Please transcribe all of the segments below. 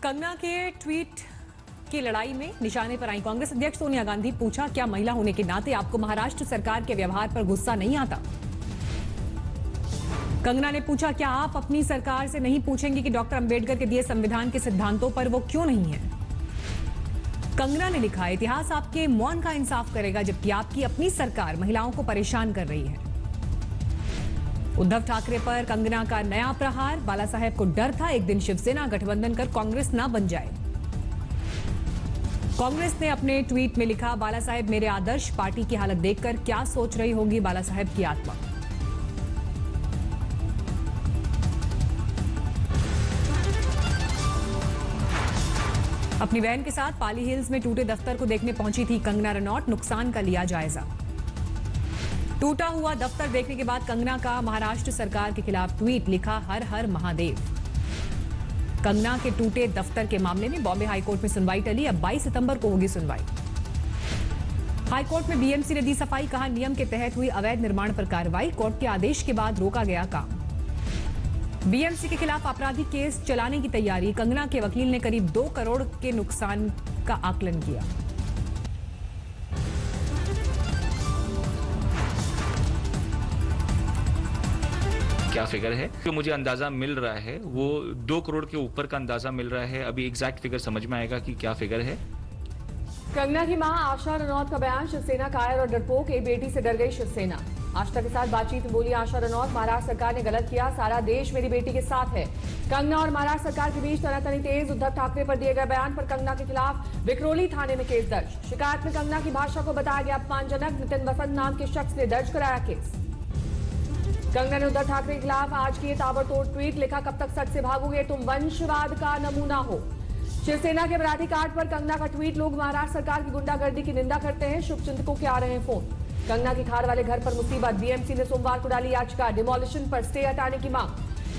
कंगना के ट्वीट की लड़ाई में निशाने पर आई कांग्रेस अध्यक्ष सोनिया गांधी। पूछा, क्या महिला होने के नाते आपको महाराष्ट्र सरकार के व्यवहार पर गुस्सा नहीं आता? कंगना ने पूछा, क्या आप अपनी सरकार से नहीं पूछेंगे कि डॉक्टर अंबेडकर के दिए संविधान के सिद्धांतों पर वो क्यों नहीं है? कंगना ने लिखा, इतिहास आपके मौन का इंसाफ करेगा, जबकि आपकी अपनी सरकार महिलाओं को परेशान कर रही है। उद्धव ठाकरे पर कंगना का नया प्रहार। बाला साहेब को डर था एक दिन शिवसेना गठबंधन कर कांग्रेस ना बन जाए। कांग्रेस ने अपने ट्वीट में लिखा, बाला साहेब मेरे आदर्श, पार्टी की हालत देखकर क्या सोच रही होगी बाला साहेब की आत्मा। अपनी बहन के साथ पाली हिल्स में टूटे दफ्तर को देखने पहुंची थी कंगना रनौत। नुकसान का लिया जायजा। टूटा हुआ दफ्तर देखने के बाद कंगना का महाराष्ट्र सरकार के खिलाफ ट्वीट। लिखा, हर हर महादेव। कंगना के टूटे दफ्तर के मामले में बॉम्बे हाईकोर्ट में सुनवाई टली। अब 22 सितंबर को होगी सुनवाई। हाईकोर्ट में बीएमसी ने दी सफाई। कहा, नियम के तहत हुई अवैध निर्माण पर कार्रवाई। कोर्ट के आदेश के बाद रोका गया काम। बीएमसी के खिलाफ आपराधिक केस चलाने की तैयारी। कंगना के वकील ने करीब 2 करोड़ के नुकसान का आकलन किया। क्या फिगर है जो मुझे अंदाजा मिल रहा है, वो 2 करोड़ के ऊपर का अंदाजा मिल रहा है। अभी एग्जैक्ट फिगर समझ में आएगा कि क्या फिगर है। कंगना की मां आशा रनौत का बयान, शिवसेना कायर और डरपोक, एक बेटी से डर गई शिवसेना। आस्था के साथ बातचीत में बोली आशा रनौत, महाराष्ट्र सरकार ने गलत किया, सारा देश मेरी बेटी के साथ है। कंगना और महाराष्ट्र सरकार के बीच तनातनी तेज। उद्धव ठाकरे पर दिए गए बयान पर कंगना के खिलाफ विक्रोली थाने में केस दर्ज। शिकायत में कंगना की भाषा को बताया गया अपमानजनक। नितिन वसंत नाम के शख्स ने दर्ज कराया केस। कंगना ने उद्धव ठाकरे के खिलाफ आज किए ताबड़तोड़ ट्वीट। लिखा, कब तक सच से भागोगे, तुम वंशवाद का नमूना हो। शिवसेना के अपराधी कांड पर कंगना का ट्वीट। लोग महाराष्ट्र सरकार की गुंडागर्दी की निंदा करते हैं, शुभचिंतकों के आ रहे हैं फोन। कंगना की खार वाले घर पर मुसीबत। बीएमसी ने सोमवार को डाली याचिका। डिमोलिशन पर स्टे हटाने की मांग।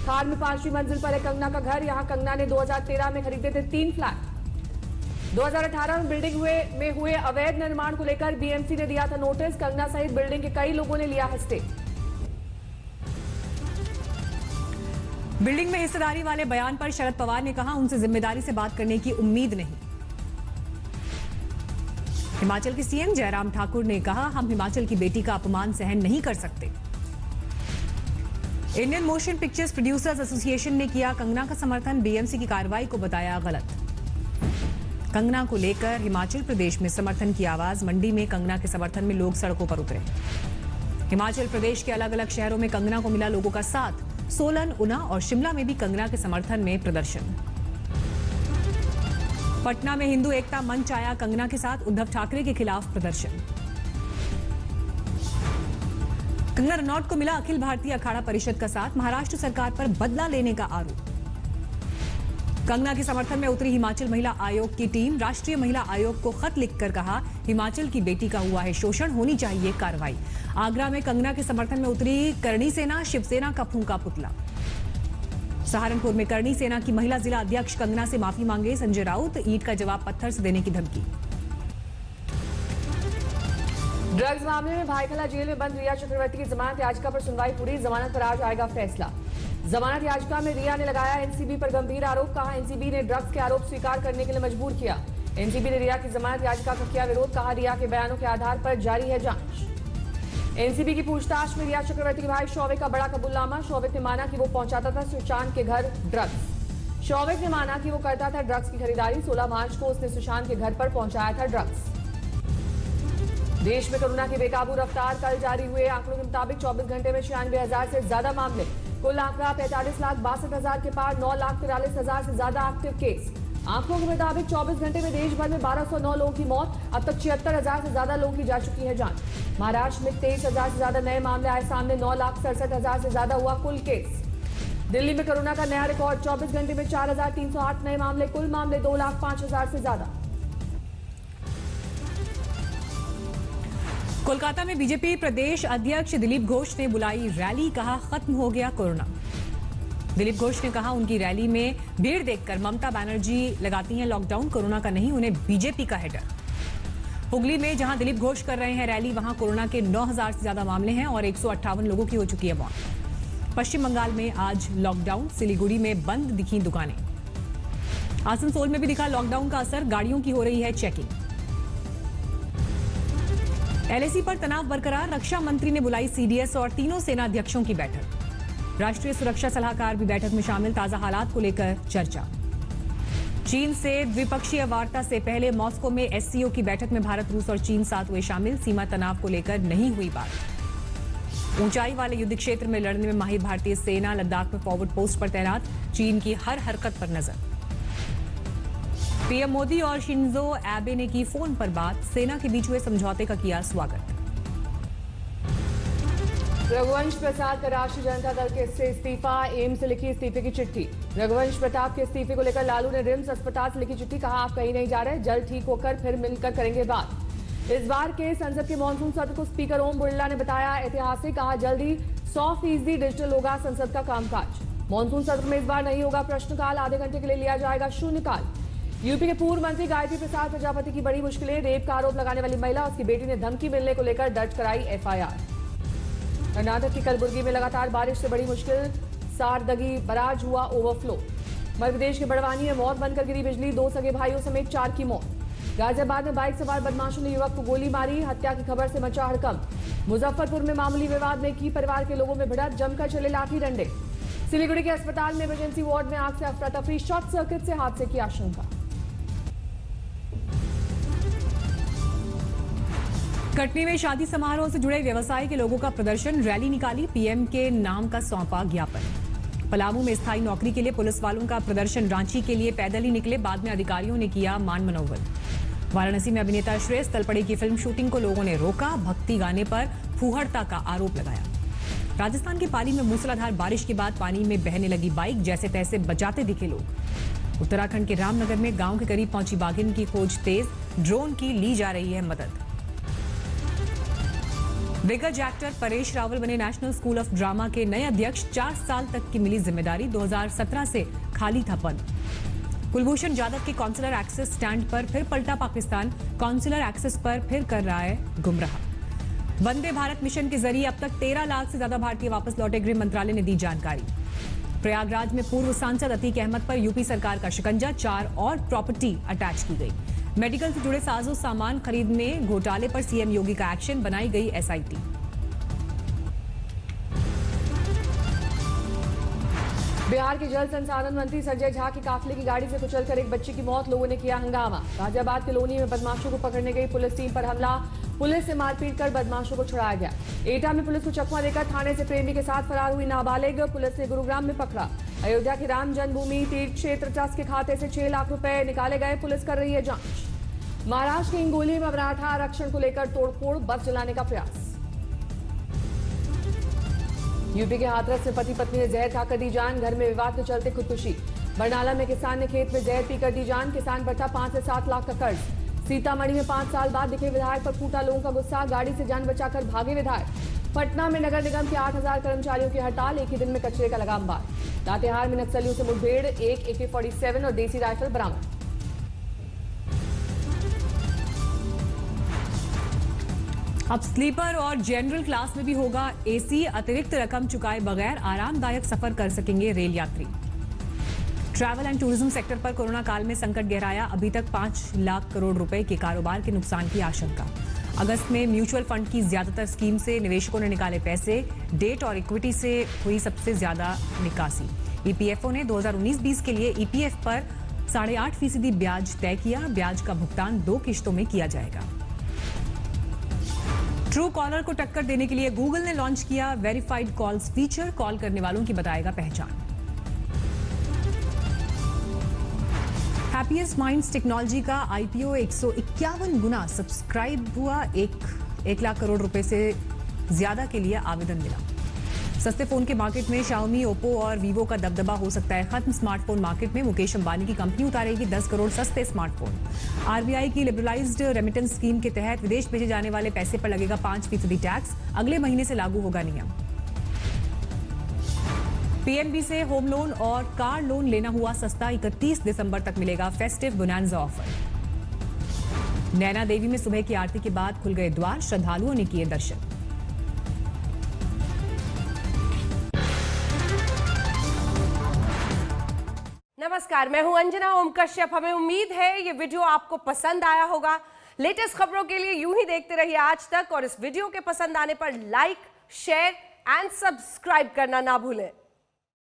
खार में 5वीं मंजिल पर है कंगना का घर। यहां कंगना ने 2013 में खरीदे थे 3 फ्लैट। 2018 में बिल्डिंग में हुए अवैध निर्माण को लेकर बीएमसी ने दिया था नोटिस। कंगना सहित बिल्डिंग के कई लोगों ने लिया है स्टे। बिल्डिंग में हिस्सेदारी वाले बयान पर शरद पवार ने कहा, उनसे जिम्मेदारी से बात करने की उम्मीद नहीं। हिमाचल के सीएम जयराम ठाकुर ने कहा, हम हिमाचल की बेटी का अपमान सहन नहीं कर सकते। Indian motion pictures producers association ने किया कंगना का समर्थन। बीएमसी की कार्रवाई को बताया गलत। कंगना को लेकर हिमाचल प्रदेश में समर्थन की आवाज। मंडी में कंगना के समर्थन में लोग सड़कों पर उतरे। हिमाचल प्रदेश के अलग अलग शहरों में कंगना को मिला लोगों का साथ। सोलन, ऊना और शिमला में भी कंगना के समर्थन में प्रदर्शन। पटना में हिंदू एकता मंच आया कंगना के साथ। उद्धव ठाकरे के खिलाफ प्रदर्शन। कंगना रनौत को मिला अखिल भारतीय अखाड़ा परिषद का साथ। महाराष्ट्र सरकार पर बदला लेने का आरोप। कंगना के समर्थन में उतरी हिमाचल महिला आयोग की टीम। राष्ट्रीय महिला आयोग को खत लिखकर कहा, हिमाचल की बेटी का हुआ है शोषण, होनी चाहिए कार्रवाई। आगरा में कंगना के समर्थन में उतरी करणी सेना। शिवसेना का फूंका पुतला। सहारनपुर में करणी सेना की महिला जिला अध्यक्ष कंगना से माफी मांगे संजय राउत। ईंट का जवाब पत्थर से देने की धमकी। ड्रग्स मामले में भाईखला जेल में बंद रिया चक्रवर्ती की जमानत याचिका पर सुनवाई पूरी। जमानत पर आज आएगा फैसला। जमानत याचिका में रिया ने लगाया एनसीबी पर गंभीर आरोप। कहा, एनसीबी ने ड्रग्स के आरोप स्वीकार करने के लिए मजबूर किया। एनसीबी ने रिया की जमानत याचिका का किया विरोध। कहा, रिया के बयानों के आधार पर जारी है जांच। एनसीबी की पूछताछ में रिया चक्रवर्ती के भाई शौविक का बड़ा कबूलनामा। शौविक ने माना कि वो पहुंचाता था सुशांत के घर ड्रग्स। शौविक ने माना कि वो करता था ड्रग्स की खरीदारी। 16 मार्च को उसने सुशांत के घर पर पहुंचाया था ड्रग्स। देश में कोरोना की बेकाबू रफ्तार। कल जारी हुए आंकड़ों के मुताबिक 24 घंटे में 96,000 से ज्यादा मामले। कुल आंकड़ा 45,62,000 के पार। 9,43,000 से ज्यादा एक्टिव केस। आंकड़ों के मुताबिक 24 घंटे में देश भर में 1209 लोगों की मौत। अब तक 76,000 से ज्यादा लोगों की जा चुकी है जान। महाराष्ट्र में 23,000 से ज्यादा नए मामले आए सामने। 9,67,000 से ज्यादा हुआ कुल केस। दिल्ली में कोरोना का नया रिकॉर्ड। 24 घंटे में 4,308 नए मामले। कुल मामले 2,05,000 से ज्यादा। कोलकाता में बीजेपी प्रदेश अध्यक्ष दिलीप घोष ने बुलाई रैली। कहा, खत्म हो गया कोरोना। दिलीप घोष ने कहा, उनकी रैली में भीड़ देखकर ममता बनर्जी लगाती हैं लॉकडाउन। कोरोना का नहीं, उन्हें बीजेपी का है डर। हुगली में जहां दिलीप घोष कर रहे हैं रैली, वहां कोरोना के 9,000 से ज्यादा मामले हैं और 158 लोगों की हो चुकी है मौत। पश्चिम बंगाल में आज लॉकडाउन। सिलीगुड़ी में बंद दिखी दुकानें। आसनसोल में भी दिखा लॉकडाउन का असर, गाड़ियों की हो रही है चेकिंग। एलएसी पर तनाव बरकरार, रक्षा मंत्री ने बुलाई सीडीएस और तीनों सेनाध्यक्षों की बैठक। राष्ट्रीय सुरक्षा सलाहकार भी बैठक में शामिल, ताजा हालात को लेकर चर्चा। चीन से द्विपक्षीय वार्ता से पहले मॉस्को में एससीओ की बैठक में भारत, रूस और चीन साथ हुए शामिल, सीमा तनाव को लेकर नहीं हुई बात। ऊंचाई वाले युद्ध क्षेत्र में लड़ने में माहिर भारतीय सेना, लद्दाख में फॉरवर्ड पोस्ट पर तैनात, चीन की हर हरकत पर नजर। पीएम मोदी और शिंजो एबे ने की फोन पर बात, सेना के बीच हुए समझौते का किया स्वागत। रघुवंश प्रसाद का राष्ट्रीय जनता दल से इस्तीफा, एम्स से लिखी इस्तीफे की चिट्ठी। रघुवंश प्रताप के इस्तीफे को लेकर लालू ने रिम्स अस्पताल से लिखी चिट्ठी, कहा आप कहीं नहीं जा रहे, जल्द ठीक होकर फिर मिलकर करेंगे बात। इस बार के संसद के मॉनसून सत्र को स्पीकर ओम बिरला ने बताया ऐतिहासिक, कहा जल्दी 100% डिजिटल होगा संसद का कामकाज। मॉनसून सत्र में इस बार नहीं होगा प्रश्नकाल, आधे घंटे के लिए लिया जाएगा शून्यकाल। यूपी के पूर्व मंत्री गायत्री प्रसाद प्रजापति की बड़ी मुश्किलें, रेप का आरोप लगाने वाली महिला, उसकी बेटी ने धमकी मिलने को लेकर दर्ज कराई एफआईआर। कर्नाटक की कलबुर्गी में लगातार बारिश से बड़ी मुश्किल, सारदगी बराज हुआ ओवरफ्लो। मध्य प्रदेश के बड़वानी में मौत बनकर गिरी बिजली, 2 सगे भाइयों समेत 4 की मौत। गाजियाबाद में बाइक सवार बदमाशों ने युवक को गोली मारी, हत्या की खबर से मचा हड़कंप। मुजफ्फरपुर में मामूली विवाद में की परिवार के लोगों में भिड़ंत, जमकर चले लाठी डंडे। सिलीगुड़ी के अस्पताल में इमरजेंसी वार्ड में आग से अफरा तफरी, शॉर्ट सर्किट से हादसे की आशंका। कटनी में शादी समारोह से जुड़े व्यवसाय के लोगों का प्रदर्शन, रैली निकाली, पीएम के नाम का सौंपा ज्ञापन। पलामू में स्थायी नौकरी के लिए पुलिस वालों का प्रदर्शन, रांची के लिए पैदल ही निकले, बाद में अधिकारियों ने किया मान मनोबल। वाराणसी में अभिनेता श्रेयस तलपड़े की फिल्म शूटिंग को लोगों ने रोका, भक्ति गाने पर फूहड़ता का आरोप लगाया। राजस्थान के पाली में मूसलाधार बारिश के बाद पानी में बहने लगी बाइक, जैसे तैसे बचाते दिखे लोग। उत्तराखंड के रामनगर में गांव के करीब पहुंची बाघिन की खोज तेज, ड्रोन की ली जा रही है मदद। दिग्गज एक्टर परेश रावल बने नेशनल स्कूल ऑफ ड्रामा के नए अध्यक्ष, 4 साल तक की मिली जिम्मेदारी, 2017 से खाली था पद। कुलभूषण जाधव के कॉन्सुलर एक्सेस स्टैंड पर फिर पलटा पाकिस्तान, कॉन्सुलर एक्सेस पर फिर कर रहा है गुमराह। वंदे भारत मिशन के जरिए अब तक 13 लाख से ज्यादा भारतीय वापस लौटे, गृह मंत्रालय ने दी जानकारी। प्रयागराज में पूर्व सांसद अतीक अहमद पर यूपी सरकार का शिकंजा, 4 और प्रॉपर्टी अटैच की गई। मेडिकल से जुड़े साजो सामान खरीदने घोटाले पर सीएम योगी का एक्शन, बनाई गई एसआईटी। बिहार के जल संसाधन मंत्री संजय झा के काफिले की गाड़ी से कुचलकर एक बच्चे की मौत, लोगों ने किया हंगामा। गाजियाबाद के लोनी में बदमाशों को पकड़ने गई पुलिस टीम पर हमला, पुलिस से मारपीट कर बदमाशों को छुड़ाया गया। एटा में पुलिस को चकमा देकर थाने से प्रेमी के साथ फरार हुई नाबालिग, पुलिस ने गुरुग्राम में पकड़ा। अयोध्या के राम जन्मभूमि तीर्थ क्षेत्र ट्रस्ट के खाते से 6 लाख रुपए निकाले गए, पुलिस कर रही है जांच। महाराष्ट्र के हिंगोली में मराठा आरक्षण को लेकर तोड़फोड़, बस जलाने का प्रयास। यूपी के हाथरस में पति पत्नी ने जहर खाकर दी जान, घर में विवाद के चलते खुदकुशी। बरनाला में किसान ने खेत में जहर पीकर दी जान, किसान पर था 5 से 7 लाख का कर्ज। सीतामढ़ी में 5 साल बाद दिखे विधायक पर फूटा लोगों का गुस्सा, गाड़ी से जान बचाकर भागे विधायक। पटना में नगर निगम के 8000 कर्मचारियों की हड़ताल, एक ही दिन में कचरे का लगा अंबार। लातेहार में नक्सलियों से मुठभेड़, एक AK-47 और देसी राइफल बरामद। अब स्लीपर और जनरल क्लास में भी होगा एसी, अतिरिक्त रकम चुकाए बगैर आरामदायक सफर कर सकेंगे रेल यात्री। ट्रैवल एंड टूरिज्म सेक्टर पर कोरोना काल में संकट गहराया, अभी तक 5 लाख करोड़ रुपए के कारोबार के नुकसान की आशंका। अगस्त में म्यूचुअल फंड की ज्यादातर स्कीम से निवेशकों ने निकाले पैसे, डेट और इक्विटी से हुई सबसे ज्यादा निकासी। ईपीएफओ ने 2019-20 के लिए ईपीएफ पर 8.5% ब्याज तय किया, ब्याज का भुगतान 2 किश्तों में किया जाएगा। ट्रू कॉलर को टक्कर देने के लिए गूगल ने लॉन्च किया वेरीफाइड कॉल्स फीचर, कॉल करने वालों की बताएगा पहचान। हैप्पीएस्ट माइंड्स टेक्नोलॉजी का आईपीओ 151 गुना सब्सक्राइब हुआ, 1 लाख करोड़ रुपए से ज्यादा के लिए आवेदन मिला। सस्ते फोन के मार्केट में शाओमी, ओप्पो और वीवो का दबदबा हो सकता है खत्म। स्मार्टफोन मार्केट में मुकेश अंबानी की कंपनी उतारेगी 10 करोड़ सस्ते स्मार्टफोन। आरबीआई की लिबरलाइज्ड रेमिटेंस स्कीम के तहत विदेश भेजे जाने वाले पैसे पर लगेगा 5% टैक्स, अगले महीने से लागू होगा नियम। पीएनबी से होम लोन और कार लोन लेना हुआ सस्ता, 31 दिसंबर तक मिलेगा festive bonanza offer. Naina Devi में सुबह की आरती के बाद खुल गए द्वार, श्रद्धालुओं ने किए दर्शन। नमस्कार, मैं हूं अंजना ओम कश्यप। हमें उम्मीद है ये वीडियो आपको पसंद आया होगा। लेटेस्ट खबरों के लिए यूं ही देखते रहिए आज तक और इस वीडियो के पसंद आने पर लाइक, शेयर एंड सब्सक्राइब करना ना भूलें।